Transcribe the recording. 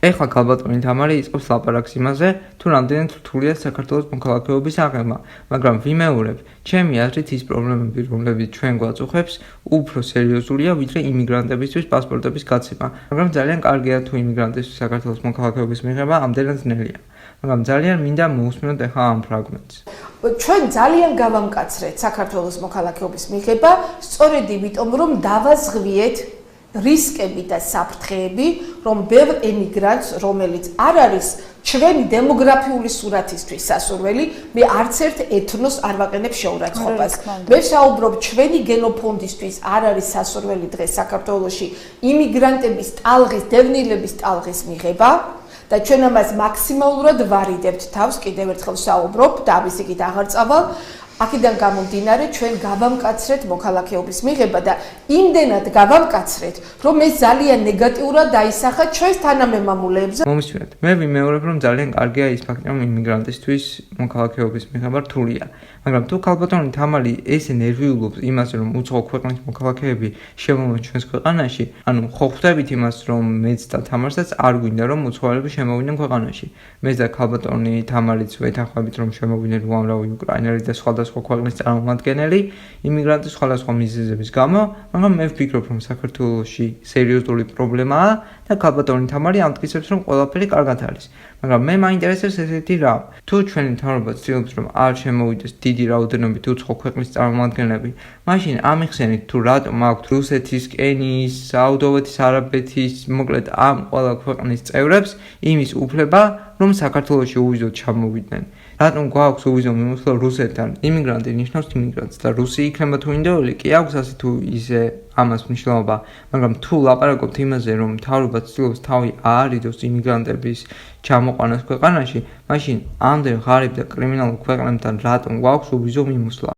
ეხლა ქალბატონი თამარი იწყებს ლაპარაკს იმაზე, თუ რამდენად რთულია საქართველოს მოქალაქეობის აღება, მაგრამ ვიმეორებ, ჩემი აზრით ის პრობლემები, რომლებიც ჩვენ გვაწუხებს, უფრო სერიოზულია, ვიდრე იმიგრანტებისთვის პასპორტების გაცემა, მაგრამ ძალიან კარგია თუ იმიგრანტისთვის საქართველოს მოქალაქეობის მიღება ამდენად ძნელია. მაგრამ ძალიან მინდა მოусმინოთ ახლა ამ ფრაგმენტს. ჩვენ ძალიან გავამკაცრეთ საქართველოს მოქალაქეობის მიღება, სწორედ იმიტომ, რომ დავაზღვიეთ რისკები და საფრთხეები, რომ ბევრ ემიგრანტს, რომელიც არ არის ჩვენი დემოგრაფიული სურათისთვის სასურველი, მე არც ერთ ეთნოს არ ვაყენებ შეურაცხყოფას. მე ვსაუბრობ ჩვენი გენოფონდისთვის არ არის სასურველი დღეს საქართველოში იმიგრანტების ტალღის, დევნილების ტალღის მიღება. და ჩვენ ამას მაქსიმალურად ვარიდებთ თავს, კიდევ ერთხელ ვსაუბრობ და ამის იქით აღარ წავალ. აქედან გამომდინარე, ჩვენ გავამკაცრეთ მოქალაქეობის მიღება და იმდენად გავამკაცრეთ, რომ ეს ძალიან ნეგატიურად დაისახა ჩვენს თანამემამულეებზე. მომისმინეთ, მე ვიმეორებ, რომ ძალიან კარგია ის ფაქტი, რომ იმიგრანტისთვის მოქალაქეობის მიღება რთულია. მაგრამ თუ ქალბატონი თამარი ესე ნერვიულობს იმას, რომ უცხო ქვეყნის მოქალაქეები შემოვიდნენ ჩვენს ქვეყანაში, ანუ ხო ხვდებით იმას, რომ მეც და თამარსაც არ გვინდა, რომ უცხოელები შემოვიდნენ ქვეყანაში. მე და ქალბატონი თამარიც ვეთანხმებით, რომ შემოვიდნენ უამრავი უკრაინელი და სხვადასხვა ქვეყნის წარმომადგენელი იმიგრანტის სხვადასხვა მიზეზების გამო, მაგრამ მე ვფიქრობ, რომ საქართველოში სერიოზული პრობლემაა და ქალბატონი თამარი ამტკიცებს, რომ ყველაფერი კარგად არის. მაგრამ მე მაინტერესებს ესეთი რამ. თუ ჩვენი მთავრობა ცდილობს, რომ არ შემოვიდეს დიდი რაოდენობით უცხო ქვეყნის წარმომადგენლები, მაშინ ამიხსენით, თუ რატომ აქვთ რუსეთის, კენიის, საუდოვეთის არაბეთის, მოკლედ ამ ყველა ქვეყნის წევრებს იმის უფლება, რომ საქართველოში უვიზოდ ჩამოვიდნენ. რატომ გვაქვს უვიზო მიმოსვლა რუსეთთან? იმიგრანტი ნიშნავს იმიგრანტს და რუსი იქნება თუ ინდოელი, კი აქვს ასე თუ ისე ამას მნიშვნელობა, მაგრამ თუ ლაპარაკობთ იმაზე, რომ მთავრობა ცდილობს თავი აარიდოს იმიგრანტების ჩამოყვანას ქვეყანაში, მაშინ ამდენ ღარიბ და კრიმინალურ ქვეყნებთან რატომ გვაქვს უვიზო მიმოსვლა?